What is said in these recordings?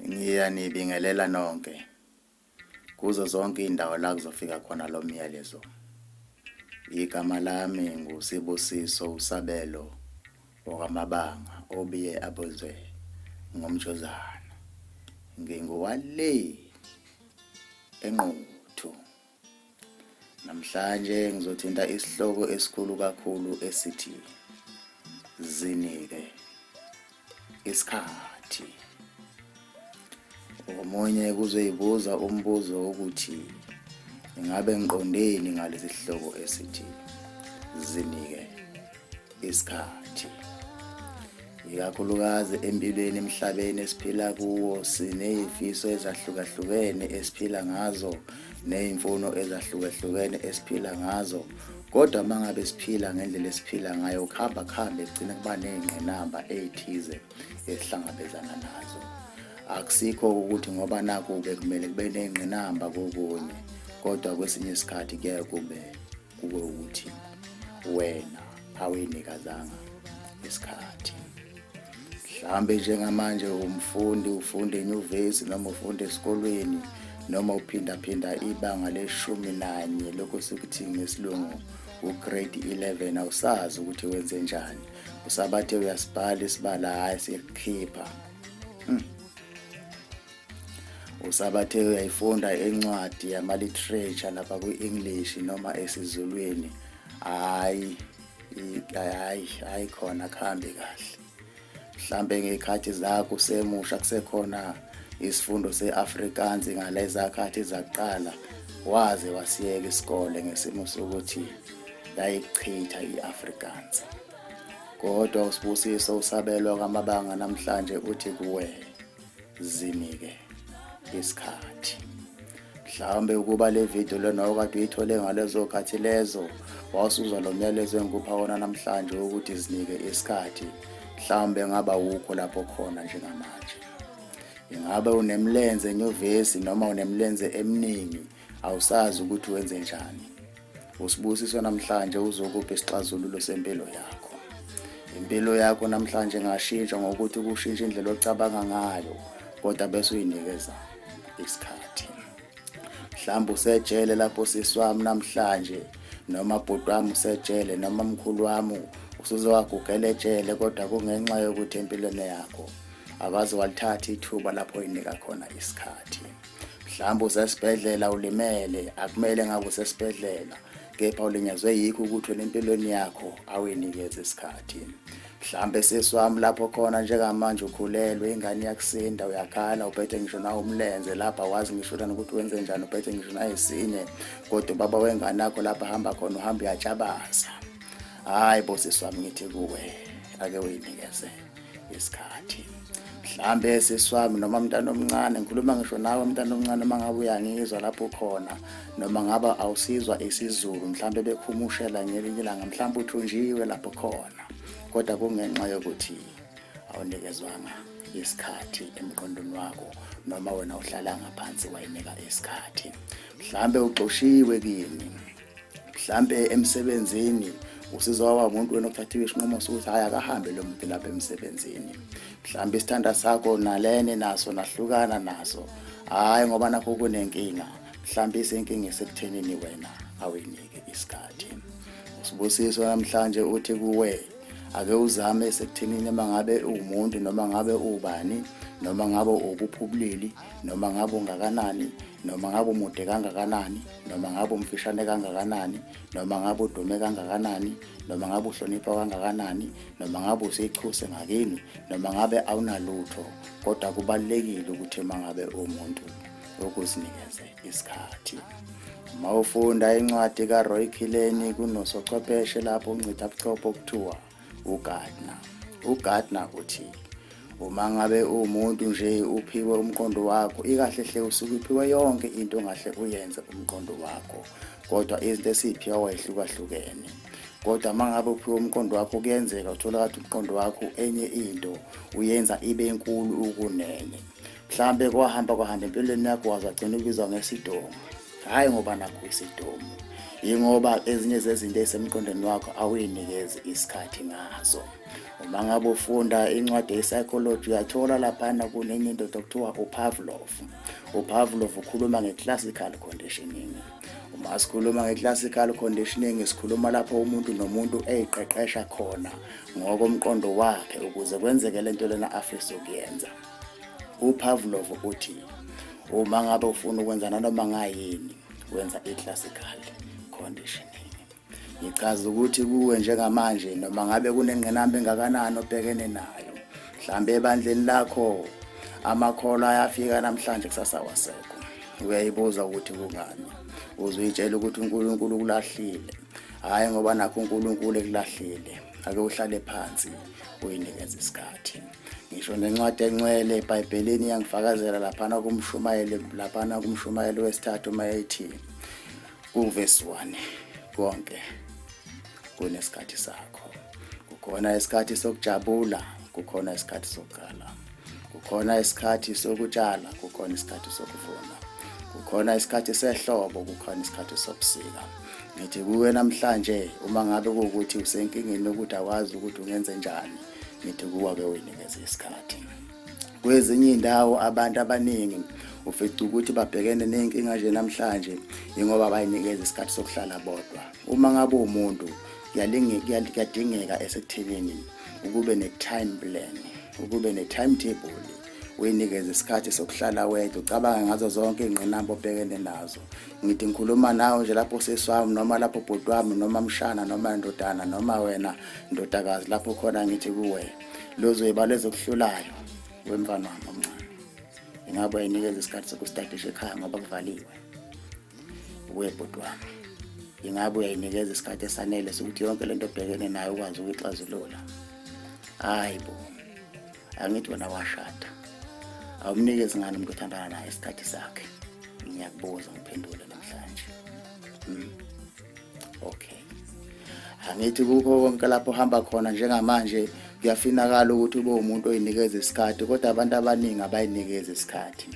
Ngiyanibingelela nonke kuzo zonke indawo la kuzofika khona lo myalezo. Igama lami nguSibusiso Usabelo okwamabanga obiye abozwe ngomjozana. Ngingowale enquthu. Namhlanje ngizothinta isihloko esikhulu kakhulu esithi zinike isikhathi. Omunye kuzoyibuza umbuzo ukuthi ingabe ngiqondeni ngalesi sihloko esithi zinike isikhathi. Ikakhulukazi empilweni emhlabeni esiphila kuwo sinezifiso ezahlukahlukene esiphila ngazo nezimfuno ezahlukahlukene esiphila ngazo. Kodwa mangabe siphila ngendlela esiphila ngayo kuhamba egcina kuba nezingqinamba ezithize esihlangabezana nazo. Akusikho ukuthi ngoba naku-ke kumele kube nezingqinamba kokunye, kodwa kwesinye isikhathi kuyaye kube ukuthi wena awuyinikazanga isikhathi. Mhlambe njengamanje umfundi ufunda enyuvesi noma ufunda esikolweni noma uphinda ibanga le-11 lokho sikuthi ngesilungu ugrade 11, awusazi ukuthi wenze njani. Usabathe uyasibhala isibala hayi sikhipha. Usabathe uyayifunda encwadi yama-literature lapha kwi-English noma esiZulwini, hayi khona kuhambe kahle. Mhlambe ngekhathi zakho semusha kusekhona isifundo se-Afrikaans ngaleza khathi zakuqala waze wasiyeka isikole ngesimo sokuthi yayichitha i-Afrikaans. Kodwa uSibusiso Usabelwa kwamabanga namhlanje uthi kuwe zinike isikhathi. Mhlawumbe ukuba le video lena okade uyithole ngalezo khathi lezo wasuzwa lo myalezo engikupha wona namhlanje ukuthi zinike isikhathi. Mhlawumbe ngaba ukho lapho khona njengamanje. Ingabe unemlenze enyuvesi noma unemlenze eminingi awusazi ukuthi wenze njani. uSibusiso namhlanje uzokupha isixazululo sempilo yakho. Impilo yakho namhlanje ngashintsha ngokuthi kushintsha indlela ocabanga ngayo, kodwa bese uyinikeza isikhathi. Mhlawumbe usejele lapho siswami namhlanje noma bhuti wami usejele noma mkhulu wami usuzowagugela ejele, kodwa kungenxa yokuthi empilweni yakho akaze walithatha ithuba lapho uyinika khona isikhathi. Mhlawumbe usesibhedlela ulimele, akumele ngabe usesibhedlela, kepha ulinyazwe yikho ukuthi wena empilweni yakho awuyinikeze isikhathi. Mhlawumbe seswami lapho khona njengamanje ukhulelwe, ingane yakusinda, uyakhala, uphethe ngisho nawe umlenze lapha, wazi ngisho ukuthi wenze njani, uphethe ngisho nawe esinye, kodwa baba wengane yakho lapha hamba khona uhamba uyatshabaza. Hayi bo seswami ngithi kuwe ake uyinikeze isikhathi. Mhlambe seswami noma umntana omncane, ngikhuluma ngisho nawe umntana omncane mangabe uyangizwa lapho khona noma ngaba awusizwa isiZulu, mhlambe bekhumushela ngelinye ilanga, mhlambe uthunjiwe lapho khona, kodwa kungenxa yokuthi awunikezwanga isikhathi emqondweni wakho noma wena uhlala ngaphansi wayinika isikhathi. Mhlambe uxoshiwe kini, mhlambe emsebenzini usizwa umuntu wena okuthathiwe isinqumo sokuthi hayi akahambe lo muntu lapha emsebenzini. Mhlambe isithanda sakho nalene naso nahlukana naso, hayi ngoba nakho kunenkinga. Mhlambe isenkinga esekuthenini wena awuyinike isikhathi. uSibusiso namhlanje uthi kuwe ake uzame esekuthenini mangabe umuntu noma ngabe ubani noma ngabe ukuphubulili noma ngabe ungakanani noma ngabe umude kangakanani noma ngabe umfishane kangakanani noma ngabe udume kangakanani noma ngabe uhlonipha kangakanani noma ngabe usichuse ngakini noma ngabe awunalutho, kodwa kubalekile ukuthi mangabe umuntu ukuzinikeze isikhathi. Mawufunda incwadi kaRoy Kileni kunosochwepheshe lapho uncitha buchopho okuthiwa uGardner uthi uma ngabe umuntu nje uphiwe umqondo wakho, ikahle hle usuke uphiwe yonke into ongahle uyenze umqondo wakho, kodwa izinto esiphiwa wayehlukahlukene. Kodwa mangabe uphiwe umqondo wakho kuyenzeka uthola ukuthi umqondo wakho enye into uyenza ibe enkulu ukunene. Mhlambe kwahamba empilweni yakho wazagcina ubizwa ngesidomo, hayi ngoba nakho isidomo, Ingoba ezinye zezinto esemqondweni wakho awuyinikezi isikhathi ngazo. Uma ngabe ufunda incwadi ye-psychology uyathola laphana kunenye into okuthiwa uPavlov. uPavlov ukhuluma nge-classical conditioning. Uma sikhuluma nge-classical conditioning sikhuluma lapho umuntu nomuntu eyiqeqesha khona ngokomqondo wakhe ukuze kwenzeke lento lena afisa ukuyenza. uPavlov uthi uma ngabe ufuna ukwenza nanoma ngayini wenza i-classical conditioning. Ngichaza ukuthi kuwe njengamanje noma ngabe kunengqinamba engakanani obhekene nayo, mhlambe ebandleni lakho amakholo ayafika namhlanje kusasa wasekho, uyayibuza ukuthi kungani, uzuyitshela ukuthi uNkulunkulu ukulahlile. Hayi ngoba nakho uNkulunkulu ekulahlile, ake uhlale phansi uyinikeze isikhathi. Ngisho nencwadi engcwele eBhayibhelini iyangifakazela laphana kumshumayelo wesithathu mayethi uverse 1, konke kunesikhathi sakho. Kukhona isikhathi sokujabula, kukhona isikhathi sokukhala. Kukhona isikhathi sokutshala, kukhona isikhathi sokuvuna. Kukhona isikhathi sehlobo, kukhona isikhathi sobusika. Ngithi kuwe namhlanje uma ngabe kuwukuthi usenkingeni ukuthi akwazi ukuthi ungenze njani, ngithi kuwa-ke uyinikeze isikhathi. Kwezinye indawo abantu abaningi ufica ukuthi babhekene nenkinga nje namhlanje ingoba bayinikeza isikhathi sokuhlala bodwa. Uma ngabe umuntu kuyadingeka esekuthenini ukube ne-time plan, ukube ne-timetable, uyinikeze isikhathi sokuhlala wedwa, ucabange ngazo zonke ingqinamba obhekene nazo. Ngithi ngikhuluma nawe nje lapho seswami noma lapho bhuti wami noma mshana noma ndodana noma wena ndodakazi lapho khona, ngithi kuwe lozo yibalo ezokuhlulayo wemfana wami omncane. Ingabe uyinikeza isikhathi sokustadisha ekhaya ngoba kuvaliwe? Uwe bhuti wami, ingabe uyayinikeza isikhathi esanele sokuthi yonke lento obhekene nayo ukwazi ukuyixazulula? Hayi bo, angithi wena washada, awumnikezi ngani umuntu othandana naye isikhathi sakhe? Ngiyakubuza ngiphendule namhlanje. Okay. Angithi kukho konke lapho hamba khona njengamanje kuyafinakala ukuthi ube umuntu oyinikeza isikhathi, kodwa abantu abaningi abayinikeza isikhathi.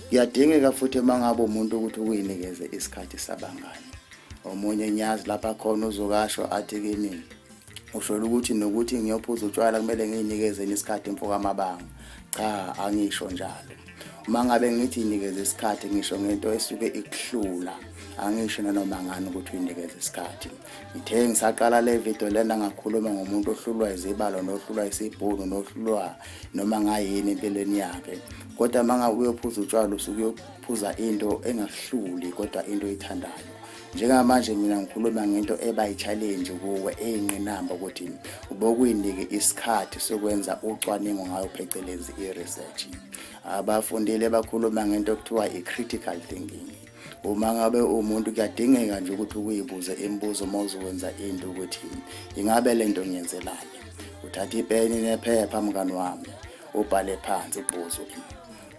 Kuyadingeka futhi uma ngabe umuntu ukuthi uyinikeze isikhathi sabangani. Omunye nyazi lapha khona uzokasho athi kini, ushola ukuthi nokuthi ngiyophuza utshwala kumele ngiyinikeze isikhathi mfoka amabanga. Cha, angisho njalo. Uma ngabe ngithi inikeze isikhathi ngisho ngento esuke ikuhlula, angisho nanoma ngani ukuthi uyinikeze isikhathi. Ngithe ngisaqala le video lena ngakhuluma ngomuntu ohlulwa izibalo nohlulwa isibhunu nohlulwa noma ngayini empilweni yakhe, kodwa mangabe uyophuza utshwala usuke uyophuza into engahluli kodwa into oyithandayo. Njengamanje mina ngikhuluma ngento eba-challenge kuwe eyinqinamba ukuthi ubokuyinike isikhathi sokwenza ucwaningo ngayo phecelezi i-research. Abafundile bakhuluma ngento okuthiwa i-critical thinking. Uma ngabe umuntu kuyadingeka nje ukuthi uyibuze imibuzo uma uzokwenza into ukuthi ingabe lento ngiyenzelani. Uthatha ipeni nephepha mngani wami, ubhale phansi ubuzo,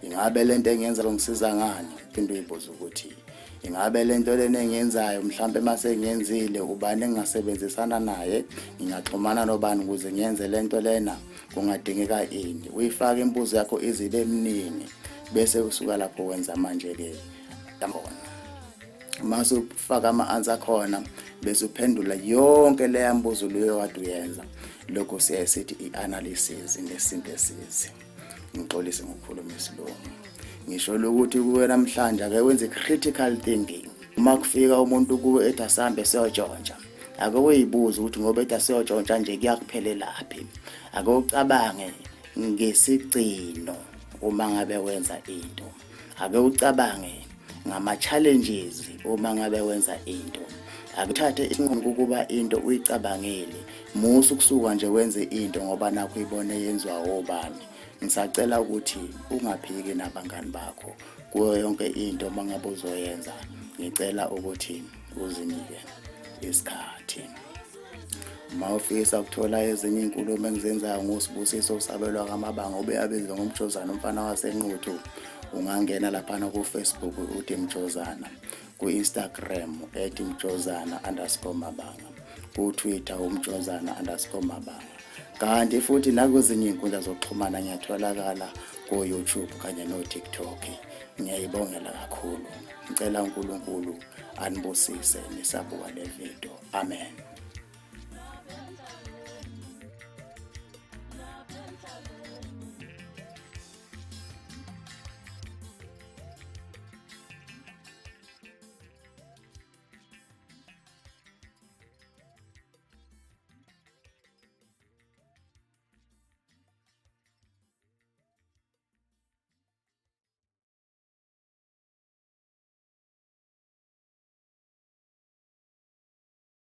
ingabe lento engiyenza ngisiza ngani? Phinde uyibuze ukuthi ingabe lento lena engiyenzayo mhlambe mase ngiyenzile ubani engingasebenzisana naye, ngingaxhumana nobani ukuze ngiyenze lento lena, kungadingeka ini? Uyifaka imibuzo yakho izibe eminingi bese usuka lapho wenza manje ke yabona. Mase ufaka ama-answer khona bese uphendula yonke leya mbuzo leyo kade uyenza. Lokho siyasithi i-analysis ne-synthesis. Ngixolise ngokukhuluma isilungu. Ngisho ukuthi kuwe namhlanje ake wenze critical thinking. Uma kufika umuntu kuwe ethi asambe siyotshontsha, ake uyibuze ukuthi ngoba ethi siyotshontsha nje kuyakuphelelaphi. Ake ucabange ngesigcino uma ngabe wenza into. Ake ucabange ngama-challenges uma ngabe wenza into. Akuthathe isinqumo ukuba into uyicabangele musu kusuka nje wenze into ngoba nakho uyibone yenziwa obani. Ngisacela ukuthi ungaphiki nabangani bakho kuyo yonke into mangabe uzoyenza. Ngicela ukuthi uzinike isikhathi. Uma ufisa ukuthola ezinye inkulumo engizenzayo ngoSibusiso usabelwa ngamabanga obeyabizwa ngomjozana umfana wasenquthu, ungangena laphana ku-Facebook uthi Mjozana, ku-Instagram @mjozana_mabanga, ku-Twitter umjozana_mabanga. kanti futhi nakwezinye inkundla zokuxhumana ngiyatholakala ku-YouTube kanye no-TikTok. Ngiyayibongela kakhulu. Ngicela uNkulunkulu anibusise nisabuka le video. Amen.